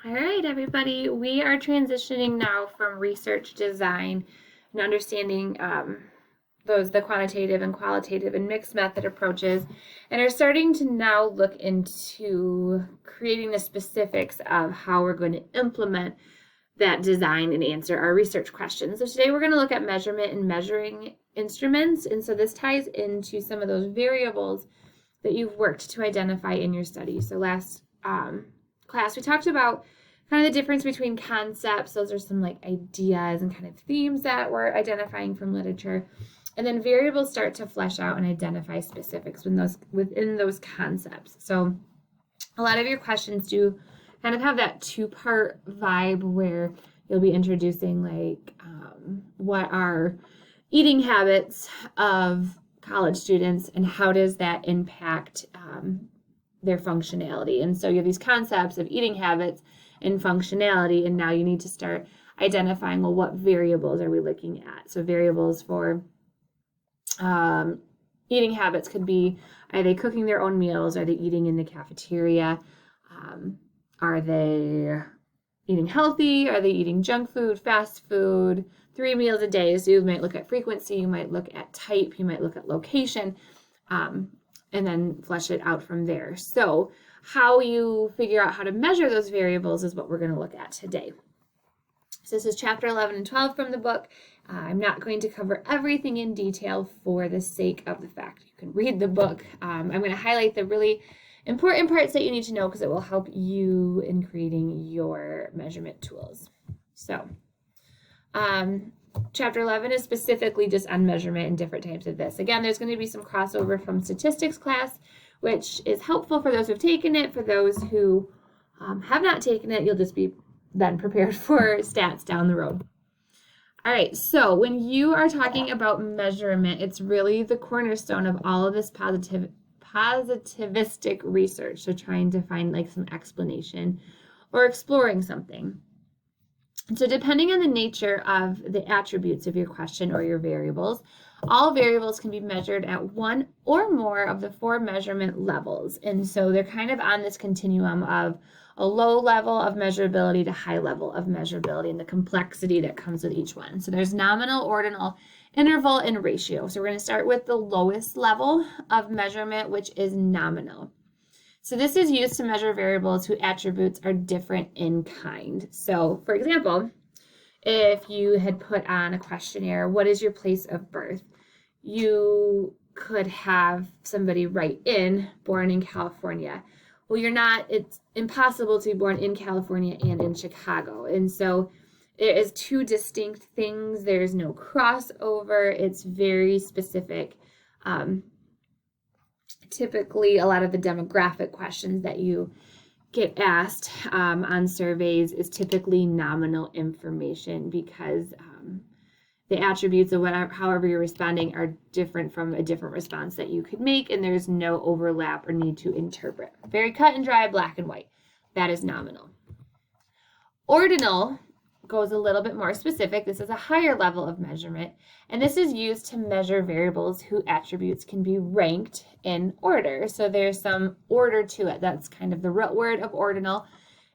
All right, everybody, we are transitioning now from research design and understanding the quantitative and qualitative and mixed method approaches, and are starting to now look into creating the specifics of how we're going to implement that design and answer our research questions. So today we're going to look at measurement and measuring instruments, and so this ties into some of those variables that you've worked to identify in your study. So last class we talked about kind of the difference between concepts. Those are some like ideas and kind of themes that we're identifying from literature. And then variables start to flesh out and identify specifics within those concepts. So a lot of your questions do kind of have that two-part vibe where you'll be introducing like what are eating habits of college students and how does that impact their functionality. And so you have these concepts of eating habits and functionality, and now you need to start identifying, well, what variables are we looking at? So variables for eating habits could be, are they cooking their own meals? Are they eating in the cafeteria? Are they eating healthy? Are they eating junk food, fast food, 3 meals a day? So you might look at frequency, you might look at type, you might look at location, and then flesh it out from there. So how you figure out how to measure those variables is what we're going to look at today. So this is chapter 11 and 12 from the book. I'm not going to cover everything in detail for the sake of the fact you can read the book. I'm going to highlight the really important parts that you need to know because it will help you in creating your measurement tools. So chapter 11 is specifically just on measurement and different types of this. Again, there's going to be some crossover from statistics class, which is helpful for those who've taken it. For those who have not taken it, you'll just be then prepared for stats down the road. All right, so when you are talking about measurement, it's really the cornerstone of all of this positivistic research. So trying to find like some explanation or exploring something. So depending on the nature of the attributes of your question or your variables, all variables can be measured at one or more of the 4 measurement levels. And so they're kind of on this continuum of a low level of measurability to high level of measurability and the complexity that comes with each one. So there's nominal, ordinal, interval, and ratio. So we're going to start with the lowest level of measurement, which is nominal. So this is used to measure variables whose attributes are different in kind. So for example, if you had put on a questionnaire, what is your place of birth? You could have somebody write in, born in California. Well, you're not, it's impossible to be born in California and in Chicago. And so it is 2 distinct things. There's no crossover. It's very specific. Typically, a lot of the demographic questions that you get asked on surveys is typically nominal information because the attributes of whatever, however you're responding are different from a different response that you could make, and there's no overlap or need to interpret. Very cut and dry, black and white. That is nominal. Ordinal goes a little bit more specific. This is a higher level of measurement, and this is used to measure variables whose attributes can be ranked in order. So there's some order to it. That's kind of the root word of ordinal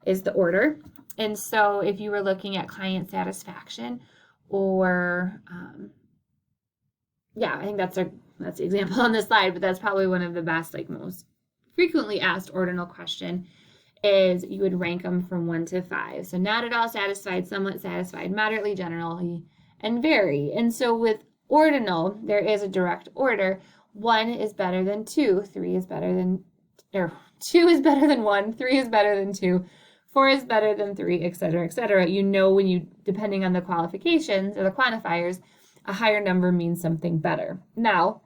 is the order. And so if you were looking at client satisfaction or, I think that's the example on this slide, but that's probably one of the best, like most frequently asked ordinal question is you would rank them from 1 to 5. So not at all satisfied, somewhat satisfied, moderately, generally, and very. And so with ordinal, there is a direct order. 1 is better than 2, 3 is better than, or 2 is better than 1, 3 is better than 2, 4 is better than 3, etc., etc. You know when you, depending on the qualifications or the quantifiers, a higher number means something better. Now,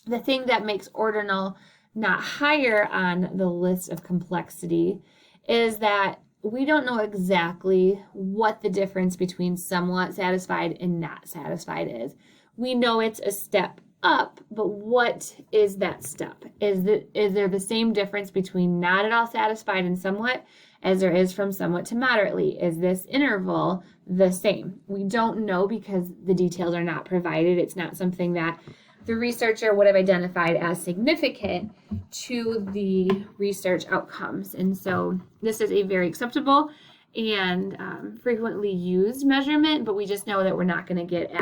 the thing that makes ordinal not higher on the list of complexity is that we don't know exactly what the difference between somewhat satisfied and not satisfied is. We know it's a step up, but what is that step? Is there the same difference between not at all satisfied and somewhat as there is from somewhat to moderately? Is this interval the same? We don't know because the details are not provided. It's not something that the researcher would have identified as significant to the research outcomes. And so this is a very acceptable and frequently used measurement, but we just know that we're not going to get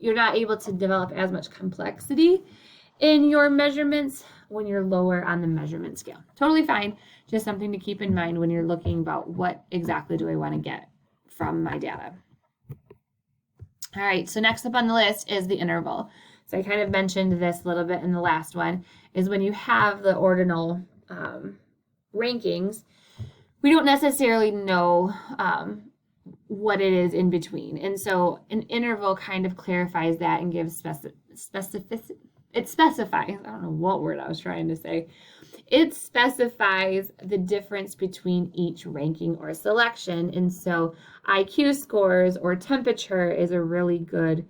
you're not able to develop as much complexity in your measurements when you're lower on the measurement scale. Totally fine. Just something to keep in mind when you're looking about what exactly do I want to get from my data. All right, so next up on the list is the interval. So I kind of mentioned this a little bit in the last one, is when you have the ordinal rankings, we don't necessarily know what it is in between. And so an interval kind of clarifies that and gives specificity. It specifies, I don't know what word I was trying to say. It specifies the difference between each ranking or selection. And so IQ scores or temperature is a really good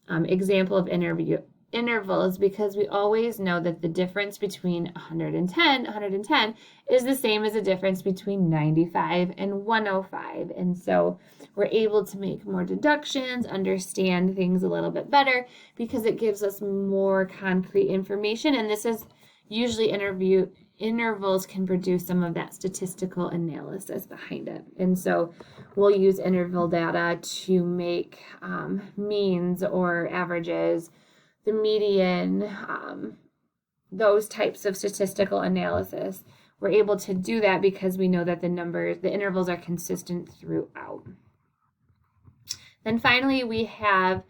example of intervals, because we always know that the difference between 110 is the same as the difference between 95 and 105. And so we're able to make more deductions, understand things a little bit better, because it gives us more concrete information. And this is usually intervals can produce some of that statistical analysis behind it. And so we'll use interval data to make means or averages, the median, those types of statistical analysis. We're able to do that because we know that the intervals are consistent throughout. Then finally, we have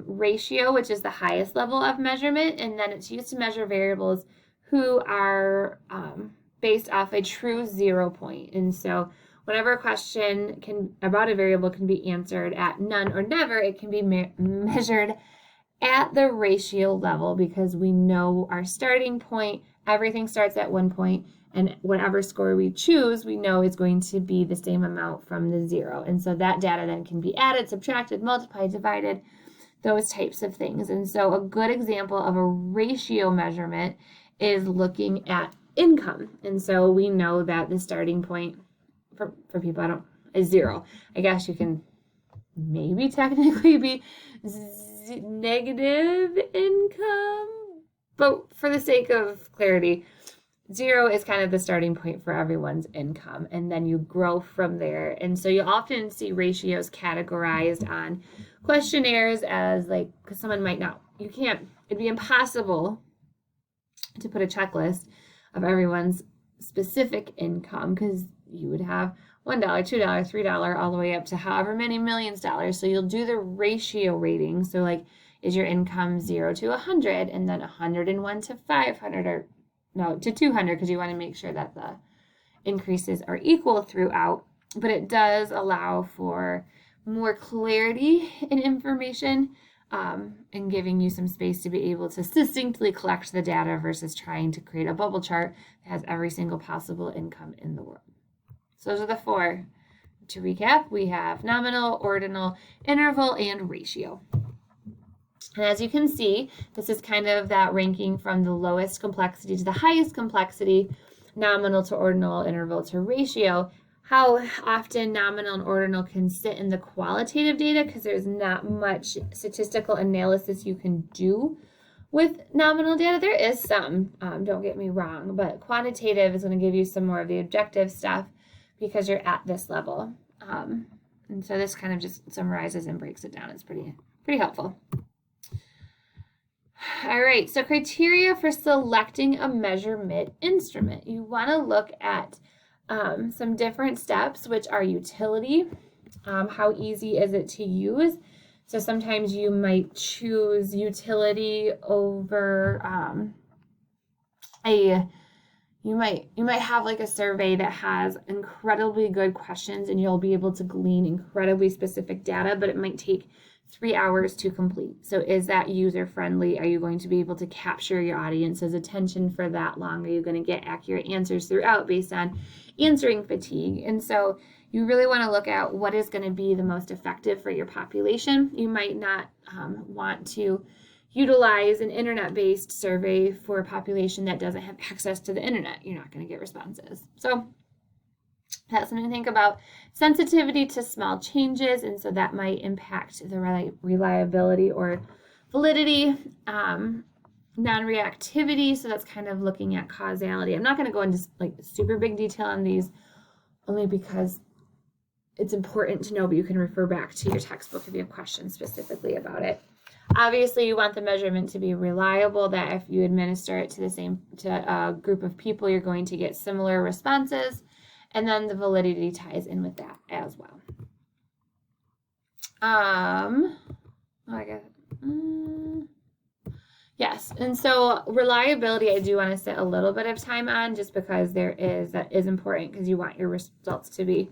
ratio, which is the highest level of measurement, and then it's used to measure variables who are based off a true 0 point. And so whenever a question about a variable can be answered at none or never, it can be measured at the ratio level, because we know our starting point, everything starts at 1 point, and whatever score we choose, we know is going to be the same amount from the 0. And so that data then can be added, subtracted, multiplied, divided, those types of things. And so a good example of a ratio measurement is looking at income. And so we know that the starting point for people is 0. I guess you can maybe technically be negative income, but for the sake of clarity, 0 is kind of the starting point for everyone's income, and then you grow from there. And so you often see ratios categorized on questionnaires as because someone might not, it'd be impossible to put a checklist of everyone's specific income, because you would have $1, $2, $3, all the way up to however many millions dollars. So you'll do the ratio rating. So is your income 0 to 100, and then 101 to 500, or no, to 200, because you want to make sure that the increases are equal throughout. But it does allow for more clarity in information, and giving you some space to be able to succinctly collect the data versus trying to create a bubble chart that has every single possible income in the world. So those are the 4. To recap, we have nominal, ordinal, interval, and ratio. And as you can see, this is kind of that ranking from the lowest complexity to the highest complexity, nominal to ordinal, interval to ratio. How often nominal and ordinal can sit in the qualitative data, because there's not much statistical analysis you can do with nominal data. There is some, don't get me wrong, but quantitative is going to give you some more of the objective stuff because you're at this level. And so this kind of just summarizes and breaks it down. It's pretty helpful. All right, so criteria for selecting a measurement instrument. You want to look at some different steps, which are utility. How easy is it to use? So sometimes you might choose utility over you might have a survey that has incredibly good questions, and you'll be able to glean incredibly specific data, but it might take 3 hours to complete. So is that user friendly? Are you going to be able to capture your audience's attention for that long? Are you going to get accurate answers throughout based on answering fatigue? And so you really want to look at what is going to be the most effective for your population. You might not want to utilize an internet-based survey for a population that doesn't have access to the internet. You're not going to get responses. So that's something to think about. Sensitivity to small changes, and so that might impact the reliability or Validity, non-reactivity, so that's kind of looking at causality. I'm not going to go into like super big detail on these, only because it's important to know, but you can refer back to your textbook if you have questions specifically about it. Obviously, you want the measurement to be reliable, that if you administer it to a group of people, you're going to get similar responses, and then the validity ties in with that as well. Yes, and so reliability, I do want to set a little bit of time on, just because that is important, because you want your results to be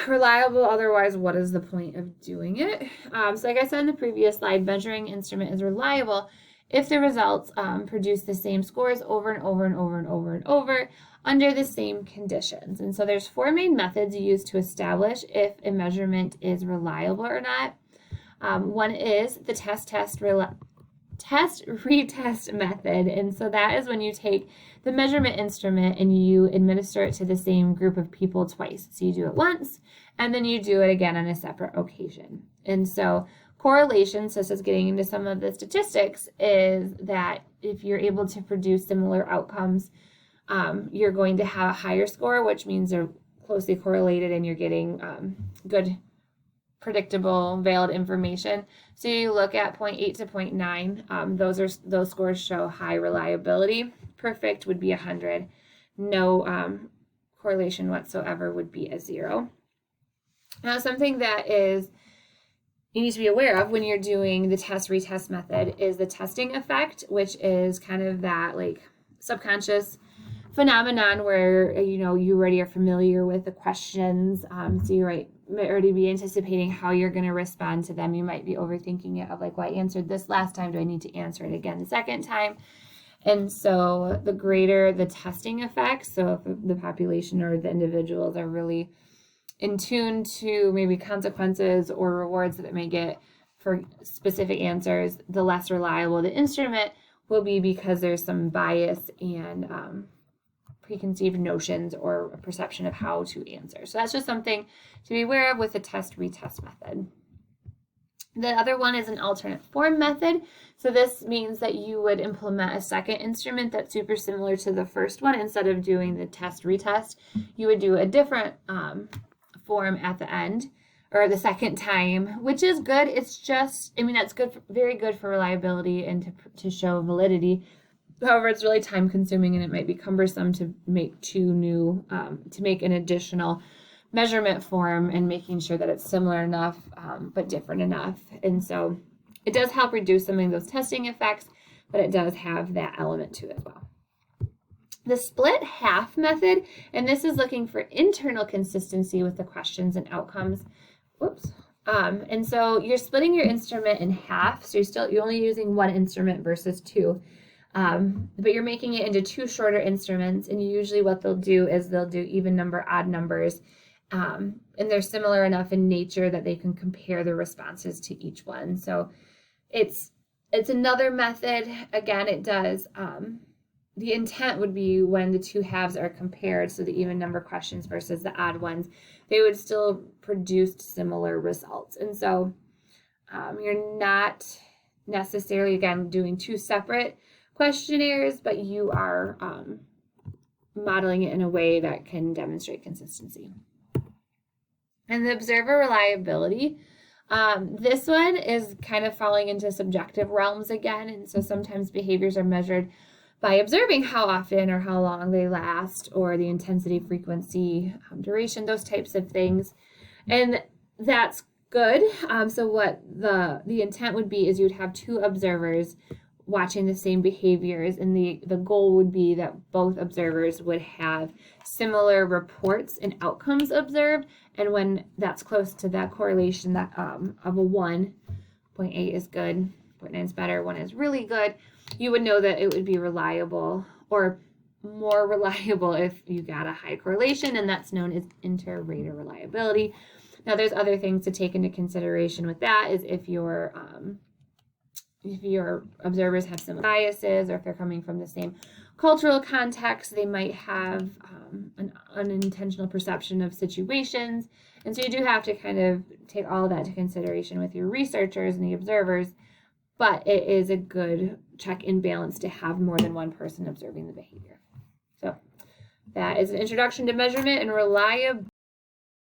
reliable. Otherwise, what is the point of doing it? So like I said in the previous slide, measuring instrument is reliable if the results produce the same scores over and over and over and over and over under the same conditions. And so there's 4 main methods used to establish if a measurement is reliable or not. One is the test-retest method. And so that is when you take the measurement instrument and you administer it to the same group of people twice. So you do it once, and then you do it again on a separate occasion. And so correlation, so this is getting into some of the statistics, is that if you're able to produce similar outcomes, you're going to have a higher score, which means they're closely correlated and you're getting good, predictable, valid information. So you look at 0.8 to 0.9. Those scores show high reliability. Perfect would be 100. No correlation whatsoever would be a 0. Now, something that you need to be aware of when you're doing the test-retest method is the testing effect, which is kind of that like subconscious phenomenon where you already are familiar with the questions, so you might already be anticipating how you're going to respond to them. You might be overthinking it, of like, well, I answered this last time, do I need to answer it again the second time? And so the greater the testing effect, so if the population or the individuals are really in tune to maybe consequences or rewards that it may get for specific answers, the less reliable the instrument will be, because there's some bias and preconceived notions or a perception of how to answer. So that's just something to be aware of with the test-retest method. The other one is an alternate form method. So this means that you would implement a second instrument that's super similar to the first one. Instead of doing the test-retest, you would do a different form at the end, or the second time, which is good. It's just, that's good, very good for reliability and to show validity. However, it's really time consuming and it might be cumbersome to make to make an additional measurement form and making sure that it's similar enough, but different enough. And so it does help reduce some of those testing effects, but it does have that element to it as well. The split half method, and this is looking for internal consistency with the questions and outcomes. And so you're splitting your instrument in half, so you're only using one instrument versus 2. But you're making it into 2 shorter instruments, and usually what they'll do is they'll do even number, odd numbers, and they're similar enough in nature that they can compare the responses to each one. So it's another method. Again, it does, the intent would be when the 2 halves are compared, so the even number questions versus the odd ones, they would still produce similar results. And so you're not necessarily, again, doing 2 separate questionnaires, but you are modeling it in a way that can demonstrate consistency. And the observer reliability, this one is kind of falling into subjective realms again, and so sometimes behaviors are measured by observing how often or how long they last, or the intensity, frequency, duration, those types of things, and that's good. So what the intent would be is you'd have 2 observers watching the same behaviors, and the goal would be that both observers would have similar reports and outcomes observed, and when that's close to that correlation that of a 1, 0.8 is good, 0.9 is better, 1 is really good, you would know that it would be reliable, or more reliable if you got a high correlation, and that's known as inter-rater reliability. Now there's other things to take into consideration with that, is if your observers have some biases, or if they're coming from the same cultural context, they might have an unintentional perception of situations. And so you do have to kind of take all of that into consideration with your researchers and the observers but it is a good check and balance to have more than one person observing the behavior. So that is an introduction to measurement and reliability.